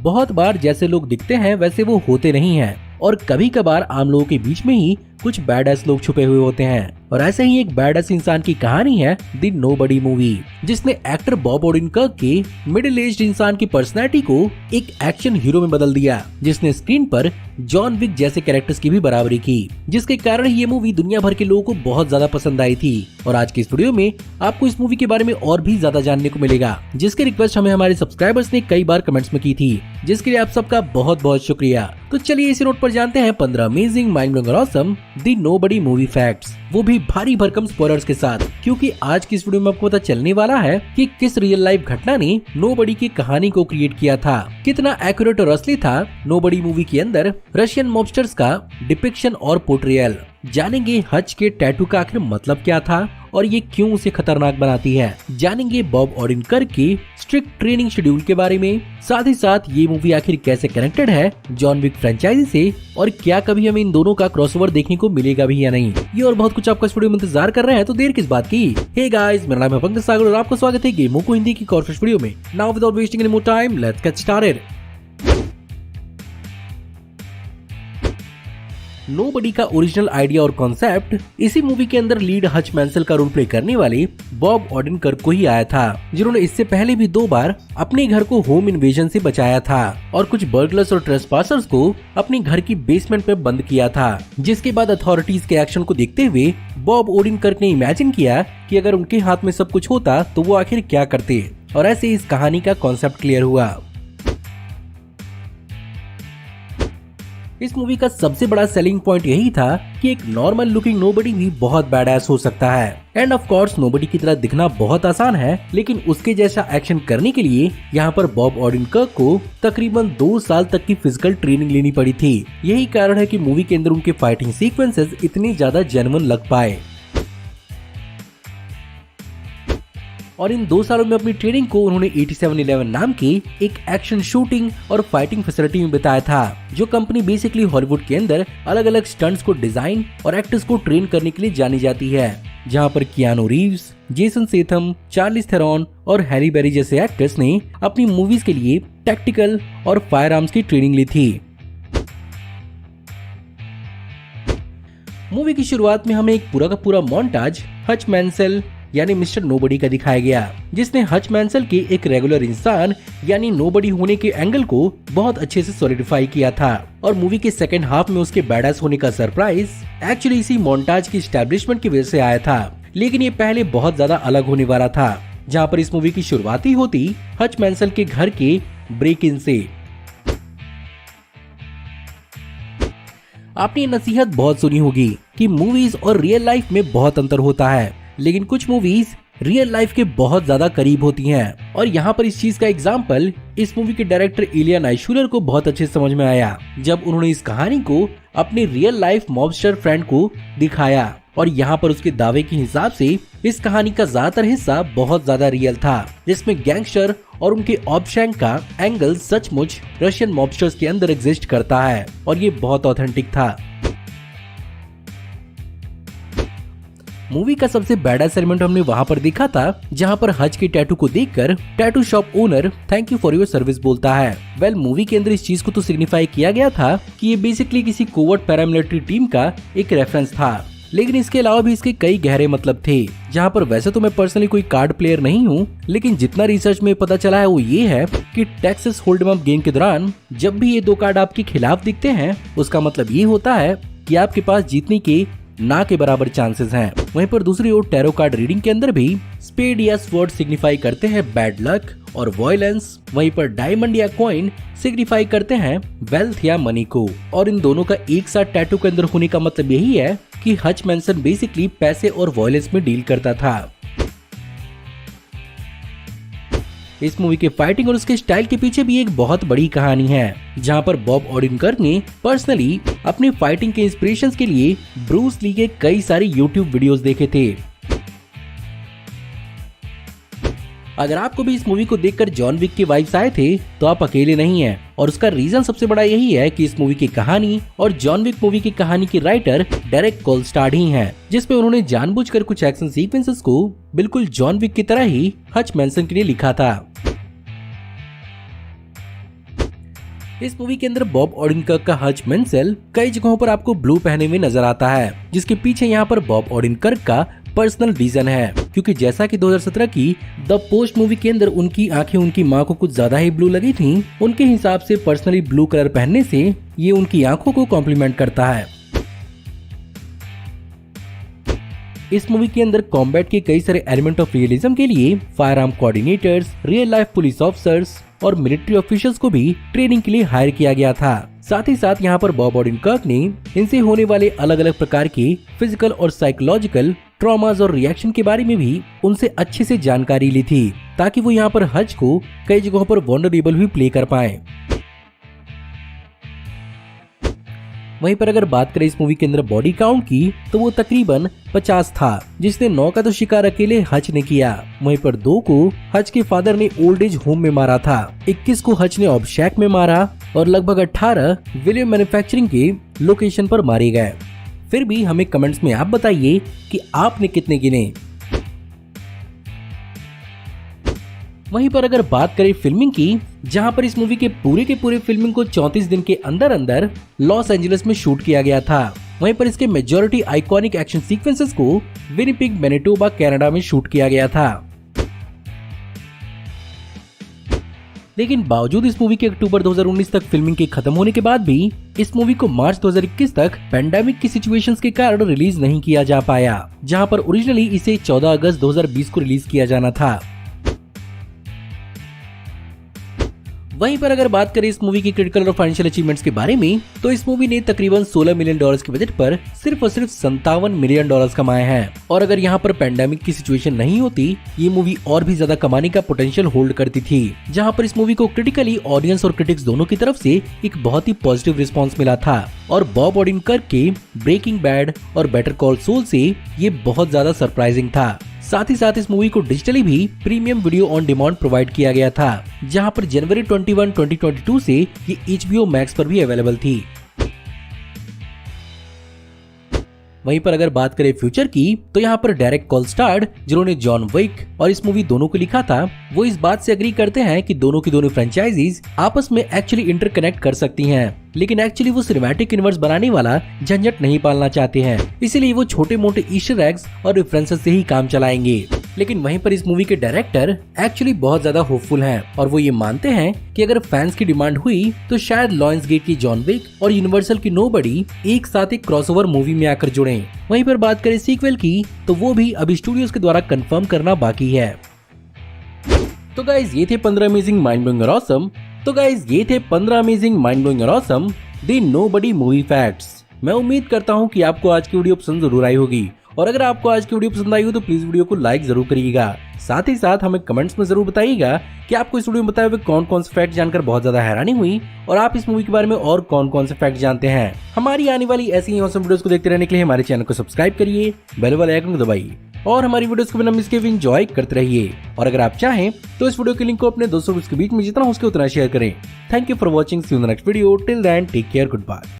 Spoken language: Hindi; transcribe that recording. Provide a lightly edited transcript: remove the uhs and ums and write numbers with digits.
बहुत बार जैसे लोग दिखते हैं वैसे वो होते नहीं हैं और कभी कभार आम लोगों के बीच में ही कुछ बैडएस लोग छुपे हुए होते हैं। और ऐसे ही एक बैडएस इंसान की कहानी है द नोबडी मूवी, जिसने एक्टर बॉब ओडेनकर्क के मिडिल एज्ड इंसान की पर्सनैलिटी को एक एक्शन हीरो में बदल दिया, जिसने स्क्रीन पर जॉन विक जैसे कैरेक्टर्स की भी बराबरी की, जिसके कारण ये मूवी दुनिया भर के लोगों को बहुत ज्यादा पसंद आई थी। और आज के इस वीडियो में आपको इस मूवी के बारे में और भी ज्यादा जानने को मिलेगा, जिसकी रिक्वेस्ट हमें हमारे सब्सक्राइबर्स ने कई बार कमेंट्स में की थी, जिसके लिए आप सबका बहुत बहुत शुक्रिया। तो चलिए इसी नोट पर जानते हैं 15 अमेजिंग माइंड ब्लोइंग और awesome the nobody movie facts, वो भी भारी भरकम स्पॉयलर्स के साथ, क्योंकि आज की इस वीडियो में आपको पता चलने वाला है कि किस रियल लाइफ घटना ने नोबडी की कहानी को क्रिएट किया था, कितना एक्यूरेट और असली था नोबडी मूवी के अंदर रशियन मॉबस्टर्स का डिपिक्शन और पोर्ट्रियल। जानेंगे हच के टैटू का आखिर मतलब क्या था और ये क्यों उसे खतरनाक बनाती है। जानेंगे बॉब ओडेनकर्क की स्ट्रिक्ट ट्रेनिंग शेड्यूल के बारे में, साथ ही साथ ये मूवी आखिर कैसे कनेक्टेड है जॉन विक फ्रेंचाइजी से और क्या कभी हमें इन दोनों का क्रॉसओवर देखने को मिलेगा भी या नहीं। ये और बहुत कुछ आपका इस वीडियो में इंतजार कर रहे हैं, तो देर किस बात की। हे गाइस, मेरा नाम है पंकज सागर और आपका स्वागत है गेमों को हिंदी की और वीडियो में। Now without wasting any more time, let's get started. Nobody का ओरिजिनल आइडिया और कॉन्सेप्ट इसी मूवी के अंदर लीड हच मैंसेल का रोल प्ले करने वाले बॉब ओडेनकर्क को ही आया था, जिन्होंने इससे पहले भी 2 बार अपने घर को होम इन्वेजन से बचाया था और कुछ बर्गलर्स और ट्रेसपासर्स को अपने घर की बेसमेंट में बंद किया था। जिसके बाद अथॉरिटीज के एक्शन को देखते हुए बॉब ओडेनकर्क ने इमेजिन किया कि अगर उनके हाथ में सब कुछ होता तो वो आखिर क्या करते, और ऐसे इस कहानी का कॉन्सेप्ट क्लियर हुआ। इस मूवी का सबसे बड़ा सेलिंग पॉइंट यही था कि एक नॉर्मल लुकिंग नोबडी भी बहुत बैडएस हो सकता है। एंड ऑफ कोर्स नोबडी की तरह दिखना बहुत आसान है, लेकिन उसके जैसा एक्शन करने के लिए यहाँ पर बॉब ओडेनकर्क को तकरीबन 2 साल तक की फिजिकल ट्रेनिंग लेनी पड़ी थी। यही कारण है कि मूवी के अंदर उनके फाइटिंग सीक्वेंसेस इतनी ज्यादा जेन्युइन लग पाए। और इन 2 सालों में अपनी ट्रेनिंग को उन्होंने 8711 नाम की एक एक्शन शूटिंग और फाइटिंग फैसिलिटी में बिताया था, जो कंपनी बेसिकली हॉलीवुड के अंदर अलग अलग स्टंट्स को डिजाइन और एक्टर्स को ट्रेन करने के लिए जानी जाती है, जहां पर Keanu Reeves, Jason Statham, Charlize Theron और हैरी बेरी जैसे एक्टर्स ने अपनी मूवीज के लिए टैक्टिकल और फायर आर्म्स की ट्रेनिंग ली थी। मूवी की शुरुआत में हमें एक पूरा का पूरा मोन्टाज हच मैंसेल यानी मिस्टर नोबडी का दिखाया गया, जिसने हच मैंसेल के एक रेगुलर इंसान यानी नोबडी होने के एंगल को बहुत अच्छे से सॉलिडिफाई किया था। और मूवी के सेकंड हाफ में उसके बैडएस होने का सरप्राइज एक्चुअली इसी मोन्टाज की एस्टैब्लिशमेंट की वजह से आया था, लेकिन ये पहले बहुत ज्यादा अलग होने वाला था, जहाँ पर इस मूवी की शुरुआत ही होती हच मैंसेल के घर के ब्रेक इन से। आपने नसीहत बहुत सुनी होगी कि मूवीज और रियल लाइफ में बहुत अंतर होता है, लेकिन कुछ मूवीज रियल लाइफ के बहुत ज्यादा करीब होती हैं। और यहाँ पर इस चीज का एग्जाम्पल इस मूवी के डायरेक्टर इलिया नाइशुलर को बहुत अच्छे समझ में आया, जब उन्होंने इस कहानी को अपने रियल लाइफ मॉबस्टर फ्रेंड को दिखाया। और यहाँ पर उसके दावे के हिसाब से इस कहानी का ज्यादातर हिस्सा बहुत ज्यादा रियल था, जिसमें गैंगस्टर और उनके ऑब्शैंक का एंगल सचमुच रशियन मॉबस्टर्स के अंदर एग्जिस्ट करता है, और ये बहुत ऑथेंटिक था। मूवी का सबसे बैडएस एलिमेंट हमने वहाँ पर देखा था जहाँ पर हच के टैटू को देखकर tattoo shop owner thank you for your service बोलता है। वेल मूवी के अंदर इस चीज को तो सिग्निफाई किया गया था कि ये बेसिकली किसी कोवर्ट पैरामिलिट्री टीम का एक रेफरेंस था, लेकिन इसके अलावा भी इसके कई गहरे मतलब थे। जहाँ पर वैसे तो मैं पर्सनली कोई कार्ड प्लेयर नहीं हूँ, लेकिन जितना रिसर्च में पता चला है वो ये है कि टेक्सास होल्डम अप गेम के दौरान जब भी ये 2 कार्ड आपके खिलाफ दिखते हैं, उसका मतलब ये होता है कि आपके पास जीतने के ना के बराबर चांसेस हैं। वहीं पर दूसरी ओर टैरो कार्ड रीडिंग के अंदर भी स्पेड या स्वॉर्ड सिग्निफाई करते हैं बैड लक और वॉयलेंस, वहीं पर डायमंड या कॉइन सिग्निफाई करते हैं वेल्थ या मनी को। और इन दोनों का एक साथ टैटू के अंदर होने का मतलब यही है कि हच मैंसन बेसिकली पैसे और वॉयलेंस में डील करता था। इस मूवी के फाइटिंग और उसके स्टाइल के पीछे भी एक बहुत बड़ी कहानी है, जहां पर बॉब ओडेनकर्क ने पर्सनली अपने फाइटिंग के इंस्पिरेशंस के लिए ब्रूस ली के कई सारे यूट्यूब वीडियोस देखे थे। अगर आपको भी इस मूवी को देखकर जॉन विक के वाइब्स आए थे तो आप अकेले नहीं हैं, और उसका रीजन सबसे बड़ा यही है कि इस मूवी की कहानी और जॉन विक मूवी की कहानी के राइटर डेरेक कोलस्टार्ड ही हैं, जिसमें उन्होंने जानबूझकर कुछ एक्शन सीक्वेंसेस को बिल्कुल जॉन विक की तरह ही हच मैंसन के लिए लिखा था। इस मूवी के अंदर बॉब ओडेनकर्क का हच मेंसेल कई जगहों पर आपको ब्लू पहने हुए नजर आता है, जिसके पीछे यहाँ पर बॉब ओडेनकर्क का पर्सनल रीजन है, क्योंकि जैसा कि 2017 की द पोस्ट मूवी के अंदर उनकी आंखें उनकी मां को कुछ ज्यादा ही ब्लू लगी थीं, उनके हिसाब से पर्सनली ब्लू कलर पहनने से ये उनकी आंखों को कॉम्प्लीमेंट करता है। इस मूवी के अंदर कॉम्बैट के कई सारे एलिमेंट ऑफ रियलिज्म के लिए fire arm coordinators, real life police officers और मिलिट्री ऑफिशियल्स को भी ट्रेनिंग के लिए हायर किया गया था। साथ ही साथ यहाँ पर बॉब ओडेनकर्क ने इनसे होने वाले अलग अलग प्रकार के फिजिकल और साइकोलॉजिकल ट्रॉमास और रिएक्शन के बारे में भी उनसे अच्छे से जानकारी ली थी, ताकि वो यहाँ पर हज को कई जगहों पर वल्नरेबल भी प्ले कर पाए। वहीं पर अगर बात करें इस मूवी के अंदर बॉडी काउंट की, तो वो तकरीबन 50 था, जिसने 9 का तो शिकार अकेले हज ने किया। वहीं पर 2 को हज के फादर ने ओल्ड एज होम में मारा था, 21 को हज ने ऑब्शैक में मारा और लगभग 18 विलियम मैन्युफैक्चरिंग के लोकेशन पर मारे गए। फिर भी हमें कमेंट्स में आप बताइए कि आपने कितने गिने। वहीं पर अगर बात करें फिल्मिंग की, जहां पर इस मूवी के पूरे फिल्मिंग को 34 दिन के अंदर अंदर लॉस एंजलिस में शूट किया गया था। वहीं पर इसके मेजॉरिटी आइकॉनिक एक्शन सीक्वेंसेस को विनिपेग मैनिटोबा कनाडा में शूट किया गया था। लेकिन बावजूद इस मूवी के अक्टूबर 2019 तक फिल्मिंग के खत्म होने के बाद भी इस मूवी को मार्च 2021 तक पेंडेमिक की सिचुएशंस के कारण रिलीज नहीं किया जा पाया, जहां पर ओरिजिनली इसे 14 अगस्त 2020 को रिलीज किया जाना था। वहीं पर अगर बात करें इस मूवी की क्रिटिकल और फाइनेंशियल अचीवमेंट्स के बारे में, तो इस मूवी ने तकरीबन $16 मिलियन के बजट पर सिर्फ और सिर्फ $57 मिलियन कमाए हैं। और अगर यहाँ पर पेंडेमिक की सिचुएशन नहीं होती, ये मूवी और भी ज्यादा कमाने का पोटेंशियल होल्ड करती थी। जहाँ पर इस मूवी को क्रिटिकली ऑडियंस और क्रिटिक्स दोनों की तरफ से एक बहुत ही पॉजिटिव रिस्पॉन्स मिला था। और बॉब ओडेनकर्क के ब्रेकिंग बैड और बेटर कॉल सॉल से ये बहुत ज्यादा सरप्राइजिंग था। साथ ही साथ इस मूवी को डिजिटली भी premium video on demand provide किया गया था, जहां पर जनवरी 21, 2022 से ये HBO Max पर भी अवेलेबल थी। वहीं पर अगर बात करें फ्यूचर की, तो यहाँ पर डायरेक्ट कॉलस्टार्ड जिन्होंने जॉन विक और इस मूवी दोनों को लिखा था, वो इस बात से एग्री करते हैं कि दोनों की दोनों फ्रेंचाइजीज आपस में एक्चुअली इंटरकनेक्ट कर सकती हैं, लेकिन एक्चुअली वो सिनेमैटिक यूनिवर्स बनाने वाला झंझट नहीं पालना चाहते हैं, इसीलिए वो छोटे मोटे ईस्टर एग्स और रेफरेंसेस से ही काम चलाएंगे। लेकिन वहीं पर इस मूवी के डायरेक्टर एक्चुअली बहुत ज्यादा होपफुल हैं और वो ये मानते हैं कि अगर फैंस की डिमांड हुई तो शायद लायंसगेट की जॉन विक और यूनिवर्सल की नोबडी एक साथ एक क्रॉसओवर मूवी में आकर जुड़े। वहीं पर बात करें सीक्वल की, तो वो भी अभी स्टूडियोज के द्वारा कंफर्म करना बाकी है। तो गाइज ये थे 15 अमेजिंग माइंड ब्लोइंग और awesome. The nobody movie facts. मैं उम्मीद करता हूँ कि आपको आज की वीडियो पसंद जरूर आई होगी, और अगर आपको आज की वीडियो पसंद आई हो तो प्लीज वीडियो को लाइक जरूर करिएगा। साथ ही साथ हमें कमेंट्स में जरूर बताइएगा कि आपको इस वीडियो में बताए हुए कौन कौन से फैक्ट जानकर बहुत ज्यादा हैरानी हुई, और आप इस मूवी के बारे में और कौन कौन से फैक्ट जानते हैं। हमारी आने वाली ऐसी ही ऑसम वीडियोस को देखते रहने के लिए हमारे चैनल को सब्सक्राइब करिए, बेल वाले आइकन को दबाइए और हमारी वीडियोस को बिना मिस किए एंजॉय करते रहिए। और अगर आप चाहें तो इस वीडियो के लिंक को अपने दोस्तों के बीच में जितना हो सके उतना शेयर करें। Thank you for watching, see you in the next video. Till then take care, good bye.